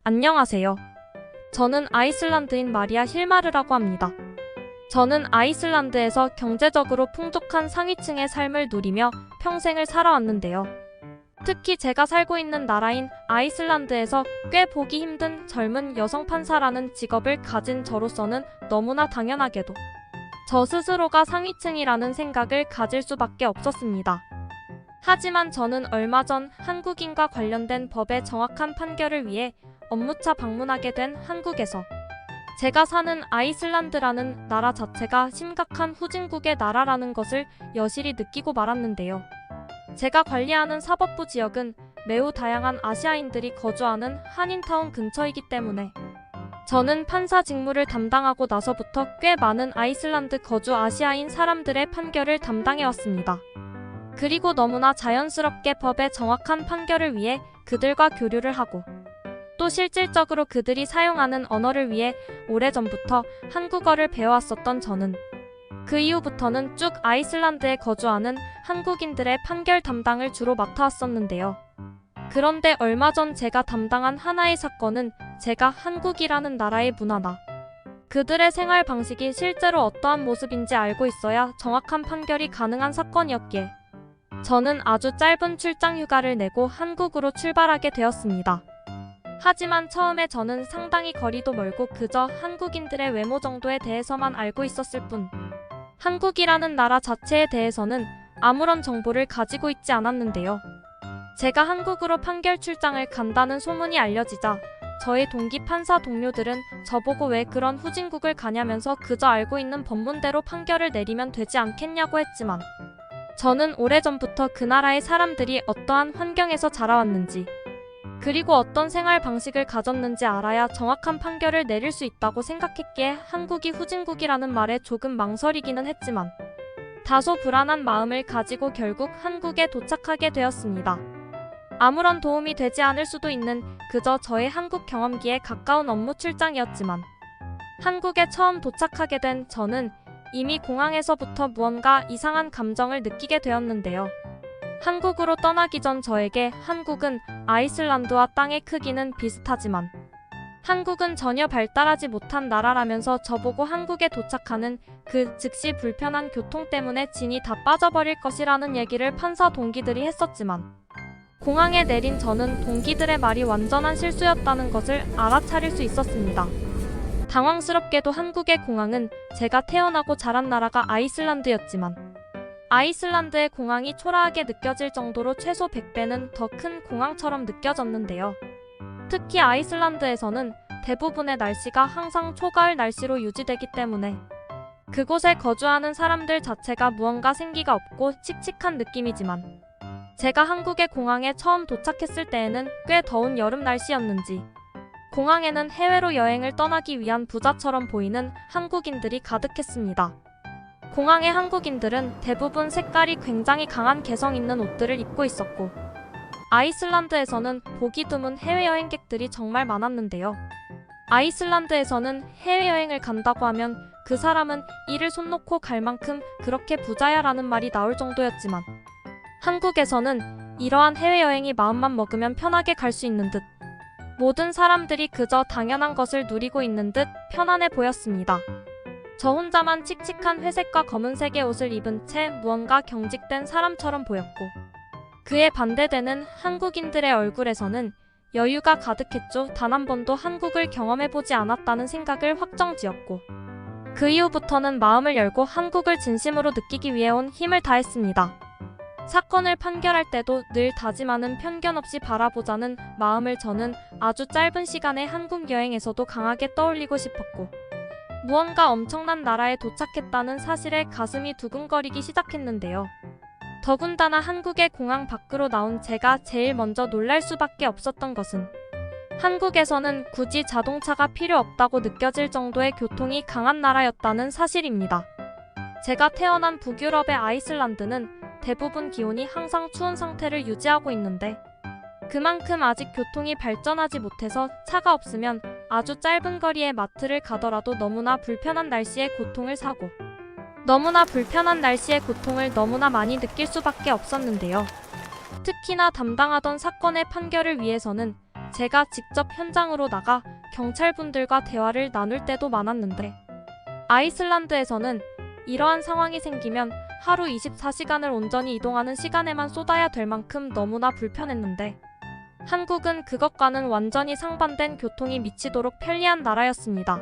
안녕하세요. 저는 아이슬란드인 마리아 힐마르라고 합니다. 저는 아이슬란드에서 경제적으로 풍족한 상위층의 삶을 누리며 평생을 살아왔는데요. 특히 제가 살고 있는 나라인 아이슬란드에서 꽤 보기 힘든 젊은 여성 판사라는 직업을 가진 저로서는 너무나 당연하게도 저 스스로가 상위층이라는 생각을 가질 수밖에 없었습니다. 하지만 저는 얼마 전 한국인과 관련된 법의 정확한 판결을 위해 업무차 방문하게 된 한국에서 제가 사는 아이슬란드라는 나라 자체가 심각한 후진국의 나라라는 것을 여실히 느끼고 말았는데요. 제가 관리하는 사법부 지역은 매우 다양한 아시아인들이 거주하는 한인타운 근처이기 때문에 저는 판사 직무를 담당하고 나서부터 꽤 많은 아이슬란드 거주 아시아인 사람들의 판결을 담당해왔습니다. 그리고 너무나 자연스럽게 법의 정확한 판결을 위해 그들과 교류를 하고 또 실질적으로 그들이 사용하는 언어를 위해 오래전부터 한국어를 배워왔었던 저는 그 이후부터는 쭉 아이슬란드에 거주하는 한국인들의 판결 담당을 주로 맡아왔었는데요. 그런데 얼마 전 제가 담당한 하나의 사건은 제가 한국이라는 나라의 문화나 그들의 생활 방식이 실제로 어떠한 모습인지 알고 있어야 정확한 판결이 가능한 사건이었기에 저는 아주 짧은 출장 휴가를 내고 한국으로 출발하게 되었습니다. 하지만 처음에 저는 상당히 거리도 멀고 그저 한국인들의 외모 정도에 대해서만 알고 있었을 뿐 한국이라는 나라 자체에 대해서는 아무런 정보를 가지고 있지 않았는데요. 제가 한국으로 판결 출장을 간다는 소문이 알려지자 저의 동기 판사 동료들은 저보고 왜 그런 후진국을 가냐면서 그저 알고 있는 법문대로 판결을 내리면 되지 않겠냐고 했지만 저는 오래전부터 그 나라의 사람들이 어떠한 환경에서 자라왔는지 그리고 어떤 생활 방식을 가졌는지 알아야 정확한 판결을 내릴 수 있다고 생각했기에 한국이 후진국이라는 말에 조금 망설이기는 했지만 다소 불안한 마음을 가지고 결국 한국에 도착하게 되었습니다. 아무런 도움이 되지 않을 수도 있는 그저 저의 한국 경험기에 가까운 업무 출장이었지만 한국에 처음 도착하게 된 저는 이미 공항에서부터 무언가 이상한 감정을 느끼게 되었는데요. 한국으로 떠나기 전 저에게 한국은 아이슬란드와 땅의 크기는 비슷하지만 한국은 전혀 발달하지 못한 나라라면서 저보고 한국에 도착하는 그 즉시 불편한 교통 때문에 진이 다 빠져버릴 것이라는 얘기를 판사 동기들이 했었지만 공항에 내린 저는 동기들의 말이 완전한 실수였다는 것을 알아차릴 수 있었습니다. 당황스럽게도 한국의 공항은 제가 태어나고 자란 나라가 아이슬란드였지만 아이슬란드의 공항이 초라하게 느껴질 정도로 최소 100배는 더 큰 공항처럼 느껴졌는데요. 특히 아이슬란드에서는 대부분의 날씨가 항상 초가을 날씨로 유지되기 때문에 그곳에 거주하는 사람들 자체가 무언가 생기가 없고 칙칙한 느낌이지만 제가 한국의 공항에 처음 도착했을 때에는 꽤 더운 여름 날씨였는지 공항에는 해외로 여행을 떠나기 위한 부자처럼 보이는 한국인들이 가득했습니다. 공항의 한국인들은 대부분 색깔이 굉장히 강한 개성 있는 옷들을 입고 있었고 아이슬란드에서는 보기 드문 해외여행객들이 정말 많았는데요. 아이슬란드에서는 해외여행을 간다고 하면 그 사람은 이를 손 놓고 갈 만큼 그렇게 부자야 라는 말이 나올 정도였지만 한국에서는 이러한 해외여행이 마음만 먹으면 편하게 갈 수 있는 듯 모든 사람들이 그저 당연한 것을 누리고 있는 듯 편안해 보였습니다. 저 혼자만 칙칙한 회색과 검은색의 옷을 입은 채 무언가 경직된 사람처럼 보였고 그에 반대되는 한국인들의 얼굴에서는 여유가 가득했죠. 단 한 번도 한국을 경험해보지 않았다는 생각을 확정지었고 그 이후부터는 마음을 열고 한국을 진심으로 느끼기 위해 온 힘을 다했습니다. 사건을 판결할 때도 늘 다짐하는 편견 없이 바라보자는 마음을 저는 아주 짧은 시간의 한국 여행에서도 강하게 떠올리고 싶었고 무언가 엄청난 나라에 도착했다는 사실에 가슴이 두근거리기 시작했는데요. 더군다나 한국의 공항 밖으로 나온 제가 제일 먼저 놀랄 수밖에 없었던 것은 한국에서는 굳이 자동차가 필요 없다고 느껴질 정도의 교통이 강한 나라였다는 사실입니다. 제가 태어난 북유럽의 아이슬란드는 대부분 기온이 항상 추운 상태를 유지하고 있는데 그만큼 아직 교통이 발전하지 못해서 차가 없으면 아주 짧은 거리의 마트를 가더라도 너무나 불편한 날씨의 고통을 사고 너무나 불편한 날씨의 고통을 너무나 많이 느낄 수밖에 없었는데요. 특히나 담당하던 사건의 판결을 위해서는 제가 직접 현장으로 나가 경찰분들과 대화를 나눌 때도 많았는데, 아이슬란드에서는 이러한 상황이 생기면 하루 24시간을 온전히 이동하는 시간에만 쏟아야 될 만큼 너무나 불편했는데, 한국은 그것과는 완전히 상반된 교통이 미치도록 편리한 나라였습니다.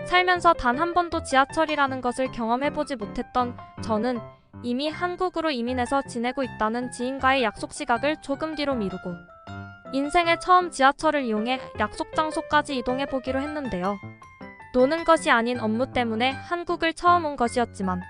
살면서 단 한 번도 지하철이라는 것을 경험해보지 못했던 저는 이미 한국으로 이민해서 지내고 있다는 지인과의 약속 시각을 조금 뒤로 미루고 인생에 처음 지하철을 이용해 약속 장소까지 이동해보기로 했는데요. 노는 것이 아닌 업무 때문에 한국을 처음 온 것이었지만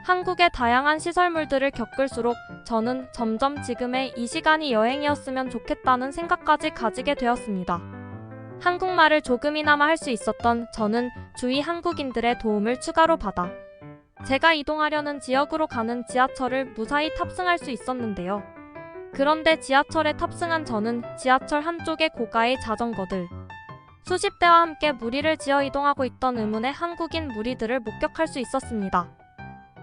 한국의 다양한 시설물들을 겪을수록 저는 점점 지금의 이 시간이 여행이었으면 좋겠다는 생각까지 가지게 되었습니다. 한국말을 조금이나마 할 수 있었던 저는 주위 한국인들의 도움을 추가로 받아 제가 이동하려는 지역으로 가는 지하철을 무사히 탑승할 수 있었는데요. 그런데 지하철에 탑승한 저는 지하철 한쪽의 고가의 자전거들, 수십 대와 함께 무리를 지어 이동하고 있던 의문의 한국인 무리들을 목격할 수 있었습니다.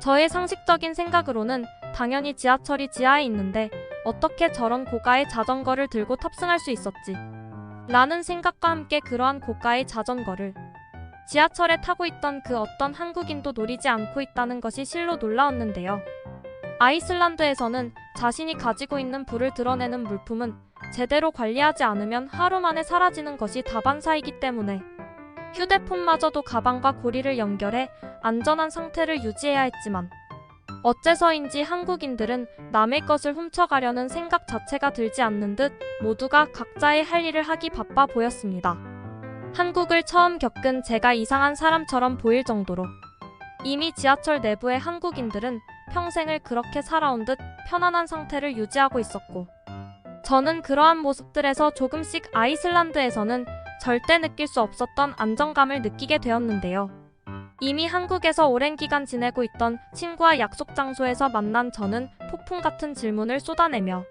저의 상식적인 생각으로는 당연히 지하철이 지하에 있는데 어떻게 저런 고가의 자전거를 들고 탑승할 수 있었지? 라는 생각과 함께 그러한 고가의 자전거를 지하철에 타고 있던 그 어떤 한국인도 노리지 않고 있다는 것이 실로 놀라웠는데요. 아이슬란드에서는 자신이 가지고 있는 부를 드러내는 물품은 제대로 관리하지 않으면 하루 만에 사라지는 것이 다반사이기 때문에 휴대폰마저도 가방과 고리를 연결해 안전한 상태를 유지해야 했지만 어째서인지 한국인들은 남의 것을 훔쳐가려는 생각 자체가 들지 않는 듯 모두가 각자의 할 일을 하기 바빠 보였습니다. 한국을 처음 겪은 제가 이상한 사람처럼 보일 정도로 이미 지하철 내부의 한국인들은 평생을 그렇게 살아온 듯 편안한 상태를 유지하고 있었고, 저는 그러한 모습들에서 조금씩 아이슬란드에서는 절대 느낄 수 없었던 안정감을 느끼게 되었는데요. 이미 한국에서 오랜 기간 지내고 있던 친구와 약속 장소에서 만난 저는 폭풍 같은 질문을 쏟아내며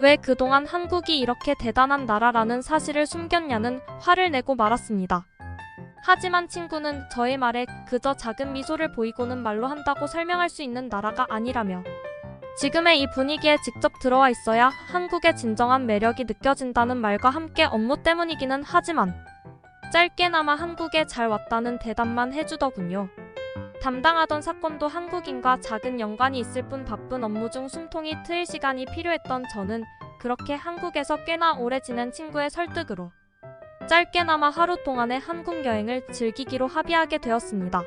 왜 그동안 한국이 이렇게 대단한 나라라는 사실을 숨겼냐는 화를 내고 말았습니다. 하지만 친구는 저의 말에 그저 작은 미소를 보이고는 말로 한다고 설명할 수 있는 나라가 아니라며 지금의 이 분위기에 직접 들어와 있어야 한국의 진정한 매력이 느껴진다는 말과 함께 업무 때문이기는 하지만 짧게나마 한국에 잘 왔다는 대답만 해주더군요. 담당하던 사건도 한국인과 작은 연관이 있을 뿐 바쁜 업무 중 숨통이 트일 시간이 필요했던 저는 그렇게 한국에서 꽤나 오래 지낸 친구의 설득으로 짧게나마 하루 동안의 한국 여행을 즐기기로 합의하게 되었습니다.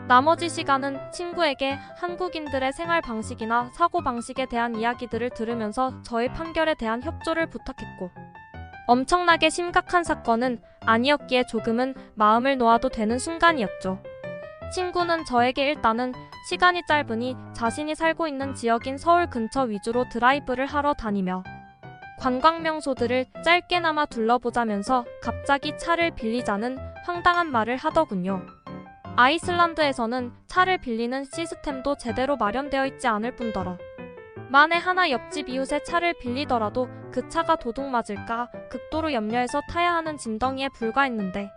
나머지 시간은 친구에게 한국인들의 생활 방식이나 사고 방식에 대한 이야기들을 들으면서 저의 판결에 대한 협조를 부탁했고, 엄청나게 심각한 사건은 아니었기에 조금은 마음을 놓아도 되는 순간이었죠. 친구는 저에게 일단은 시간이 짧으니 자신이 살고 있는 지역인 서울 근처 위주로 드라이브를 하러 다니며 관광 명소들을 짧게나마 둘러보자면서 갑자기 차를 빌리자는 황당한 말을 하더군요. 아이슬란드에서는 차를 빌리는 시스템도 제대로 마련되어 있지 않을 뿐더러 만에 하나 옆집 이웃의 차를 빌리더라도 그 차가 도둑 맞을까 극도로 염려해서 타야 하는 짐덩이에 불과했는데,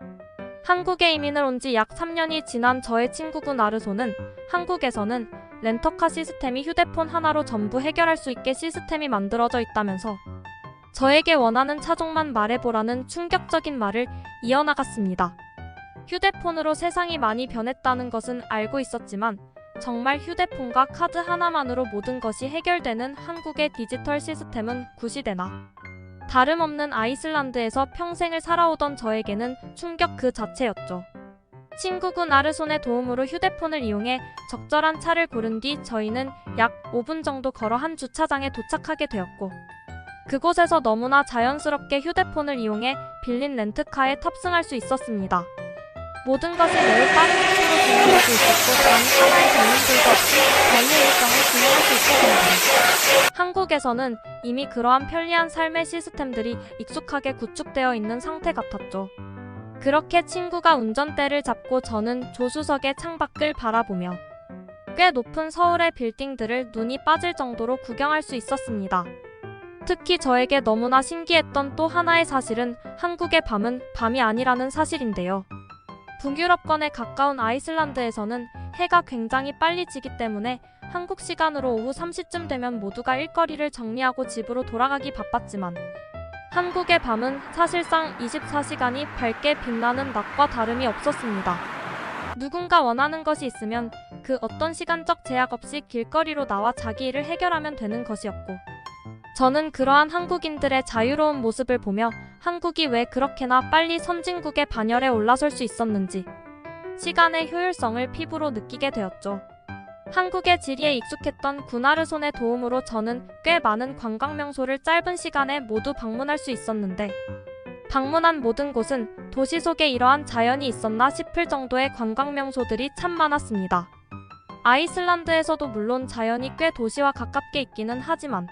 한국에 이민을 온 지 약 3년이 지난 저의 친구분 아르소는 한국에서는 렌터카 시스템이 휴대폰 하나로 전부 해결할 수 있게 시스템이 만들어져 있다면서 저에게 원하는 차종만 말해보라는 충격적인 말을 이어나갔습니다. 휴대폰으로 세상이 많이 변했다는 것은 알고 있었지만 정말 휴대폰과 카드 하나만으로 모든 것이 해결되는 한국의 디지털 시스템은 구시대나 다름없는 아이슬란드에서 평생을 살아오던 저에게는 충격 그 자체였죠. 친구군 아르손의 도움으로 휴대폰을 이용해 적절한 차를 고른 뒤 저희는 약 5분 정도 걸어 한 주차장에 도착하게 되었고, 그곳에서 너무나 자연스럽게 휴대폰을 이용해 빌린 렌트카에 탑승할 수 있었습니다. 모든 것이 매우 빠른 속도로 진행할 수 있었고 단 하나의 걸림돌도 없이 저희의 일정을 진행할 수 있었습니다. 한국에서는 이미 그러한 편리한 삶의 시스템들이 익숙하게 구축되어 있는 상태 같았죠. 그렇게 친구가 운전대를 잡고 저는 조수석의 창밖을 바라보며 꽤 높은 서울의 빌딩들을 눈이 빠질 정도로 구경할 수 있었습니다. 특히 저에게 너무나 신기했던 또 하나의 사실은 한국의 밤은 밤이 아니라는 사실인데요. 북유럽권에 가까운 아이슬란드에서는 해가 굉장히 빨리 지기 때문에 한국 시간으로 오후 3시쯤 되면 모두가 일거리를 정리하고 집으로 돌아가기 바빴지만 한국의 밤은 사실상 24시간이 밝게 빛나는 낮과 다름이 없었습니다. 누군가 원하는 것이 있으면 그 어떤 시간적 제약 없이 길거리로 나와 자기 일을 해결하면 되는 것이었고, 저는 그러한 한국인들의 자유로운 모습을 보며 한국이 왜 그렇게나 빨리 선진국의 반열에 올라설 수 있었는지 시간의 효율성을 피부로 느끼게 되었죠. 한국의 지리에 익숙했던 군하르손의 도움으로 저는 꽤 많은 관광 명소를 짧은 시간에 모두 방문할 수 있었는데, 방문한 모든 곳은 도시 속에 이러한 자연이 있었나 싶을 정도의 관광 명소들이 참 많았습니다. 아이슬란드에서도 물론 자연이 꽤 도시와 가깝게 있기는 하지만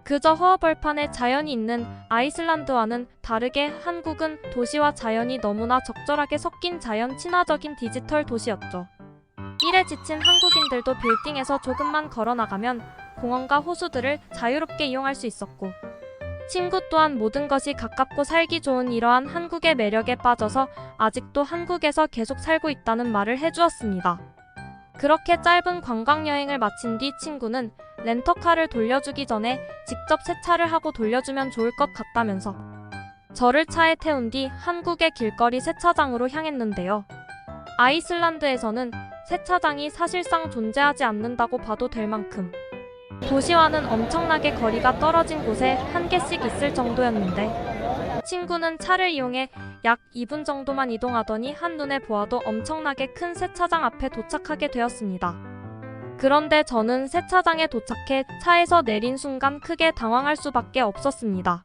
그저 허허벌판에 자연이 있는 아이슬란드와는 다르게 한국은 도시와 자연이 너무나 적절하게 섞인 자연 친화적인 디지털 도시였죠. 일에 지친 한국인들도 빌딩에서 조금만 걸어나가면 공원과 호수들을 자유롭게 이용할 수 있었고, 친구 또한 모든 것이 가깝고 살기 좋은 이러한 한국의 매력에 빠져서 아직도 한국에서 계속 살고 있다는 말을 해주었습니다. 그렇게 짧은 관광여행을 마친 뒤 친구는 렌터카를 돌려주기 전에 직접 세차를 하고 돌려주면 좋을 것 같다면서 저를 차에 태운 뒤 한국의 길거리 세차장으로 향했는데요. 아이슬란드에서는 세차장이 사실상 존재하지 않는다고 봐도 될 만큼 도시와는 엄청나게 거리가 떨어진 곳에 한 개씩 있을 정도였는데, 친구는 차를 이용해 약 2분 정도만 이동하더니 한눈에 보아도 엄청나게 큰 세차장 앞에 도착하게 되었습니다. 그런데 저는 세차장에 도착해 차에서 내린 순간 크게 당황할 수밖에 없었습니다.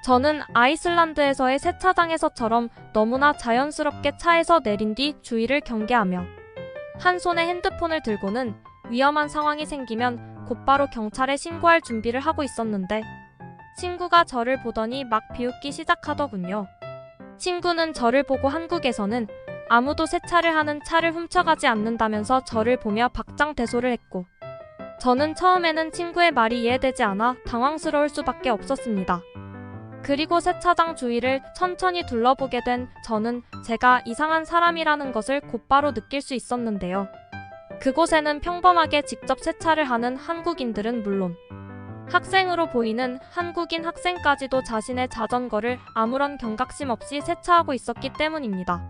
저는 아이슬란드에서의 세차장에서처럼 너무나 자연스럽게 차에서 내린 뒤 주의를 경계하며 한 손에 핸드폰을 들고는 위험한 상황이 생기면 곧바로 경찰에 신고할 준비를 하고 있었는데, 친구가 저를 보더니 막 비웃기 시작하더군요. 친구는 저를 보고 한국에서는 아무도 세차를 하는 차를 훔쳐가지 않는다면서 저를 보며 박장대소를 했고, 저는 처음에는 친구의 말이 이해되지 않아 당황스러울 수밖에 없었습니다. 그리고 세차장 주위를 천천히 둘러보게 된 저는 제가 이상한 사람이라는 것을 곧바로 느낄 수 있었는데요. 그곳에는 평범하게 직접 세차를 하는 한국인들은 물론 학생으로 보이는 한국인 학생까지도 자신의 자전거를 아무런 경각심 없이 세차하고 있었기 때문입니다.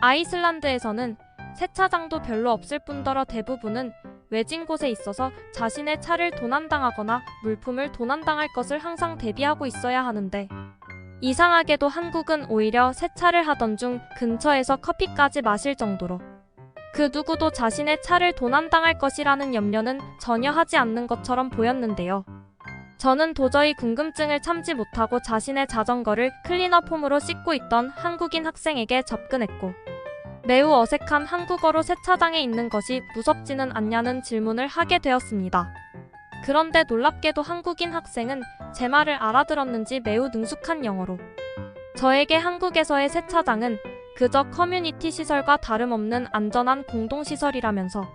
아이슬란드에서는 세차장도 별로 없을 뿐더러 대부분은 외진 곳에 있어서 자신의 차를 도난당하거나 물품을 도난당할 것을 항상 대비하고 있어야 하는데, 이상하게도 한국은 오히려 세차를 하던 중 근처에서 커피까지 마실 정도로 그 누구도 자신의 차를 도난당할 것이라는 염려는 전혀 하지 않는 것처럼 보였는데요. 저는 도저히 궁금증을 참지 못하고 자신의 자전거를 클리너폼으로 씻고 있던 한국인 학생에게 접근했고, 매우 어색한 한국어로 세차장에 있는 것이 무섭지는 않냐는 질문을 하게 되었습니다. 그런데 놀랍게도 한국인 학생은 제 말을 알아들었는지 매우 능숙한 영어로 저에게 한국에서의 세차장은 그저 커뮤니티 시설과 다름없는 안전한 공동시설이라면서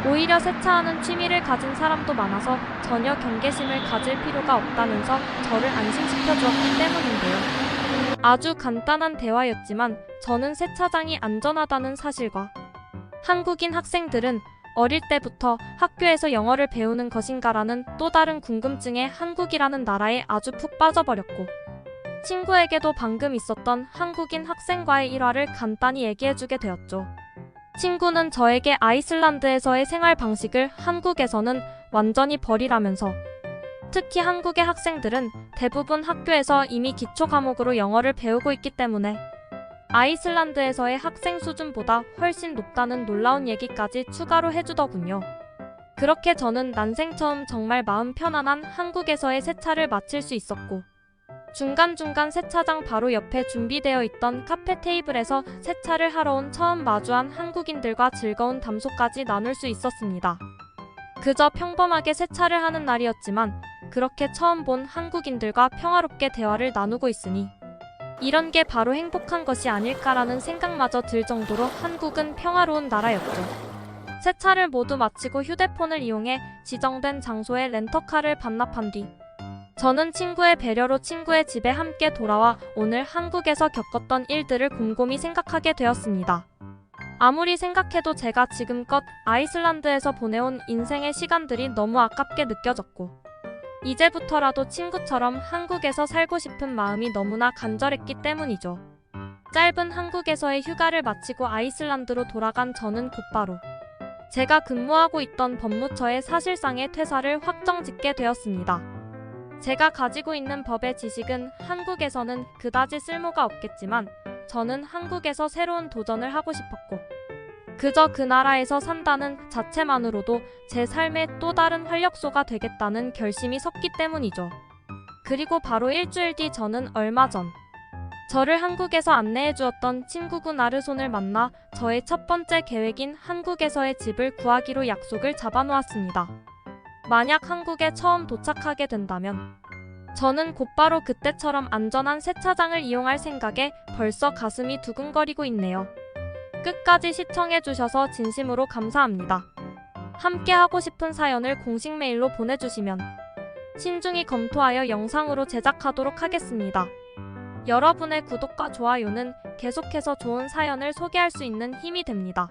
오히려 세차하는 취미를 가진 사람도 많아서 전혀 경계심을 가질 필요가 없다면서 저를 안심시켜 주었기 때문인데요. 아주 간단한 대화였지만 저는 세차장이 안전하다는 사실과 한국인 학생들은 어릴 때부터 학교에서 영어를 배우는 것인가라는 또 다른 궁금증에 한국이라는 나라에 아주 푹 빠져버렸고, 친구에게도 방금 있었던 한국인 학생과의 일화를 간단히 얘기해주게 되었죠. 친구는 저에게 아이슬란드에서의 생활 방식을 한국에서는 완전히 버리라면서, 특히 한국의 학생들은 대부분 학교에서 이미 기초 과목으로 영어를 배우고 있기 때문에 아이슬란드에서의 학생 수준보다 훨씬 높다는 놀라운 얘기까지 추가로 해주더군요. 그렇게 저는 난생 처음 정말 마음 편안한 한국에서의 세차를 마칠 수 있었고, 중간중간 세차장 바로 옆에 준비되어 있던 카페 테이블에서 세차를 하러 온 처음 마주한 한국인들과 즐거운 담소까지 나눌 수 있었습니다. 그저 평범하게 세차를 하는 날이었지만 그렇게 처음 본 한국인들과 평화롭게 대화를 나누고 있으니 이런 게 바로 행복한 것이 아닐까라는 생각마저 들 정도로 한국은 평화로운 나라였죠. 세차를 모두 마치고 휴대폰을 이용해 지정된 장소에 렌터카를 반납한 뒤 저는 친구의 배려로 친구의 집에 함께 돌아와 오늘 한국에서 겪었던 일들을 곰곰이 생각하게 되었습니다. 아무리 생각해도 제가 지금껏 아이슬란드에서 보내온 인생의 시간들이 너무 아깝게 느껴졌고, 이제부터라도 친구처럼 한국에서 살고 싶은 마음이 너무나 간절했기 때문이죠. 짧은 한국에서의 휴가를 마치고 아이슬란드로 돌아간 저는 곧바로 제가 근무하고 있던 법무처에 사실상의 퇴사를 확정짓게 되었습니다. 제가 가지고 있는 법의 지식은 한국에서는 그다지 쓸모가 없겠지만 저는 한국에서 새로운 도전을 하고 싶었고 그저 그 나라에서 산다는 자체만으로도 제 삶의 또 다른 활력소가 되겠다는 결심이 섰기 때문이죠. 그리고 바로 일주일 뒤 저는 얼마 전 저를 한국에서 안내해 주었던 친구분 아르손을 만나 저의 첫 번째 계획인 한국에서의 집을 구하기로 약속을 잡아놓았습니다. 만약 한국에 처음 도착하게 된다면 저는 곧바로 그때처럼 안전한 세차장을 이용할 생각에 벌써 가슴이 두근거리고 있네요. 끝까지 시청해주셔서 진심으로 감사합니다. 함께 하고 싶은 사연을 공식 메일로 보내주시면 신중히 검토하여 영상으로 제작하도록 하겠습니다. 여러분의 구독과 좋아요는 계속해서 좋은 사연을 소개할 수 있는 힘이 됩니다.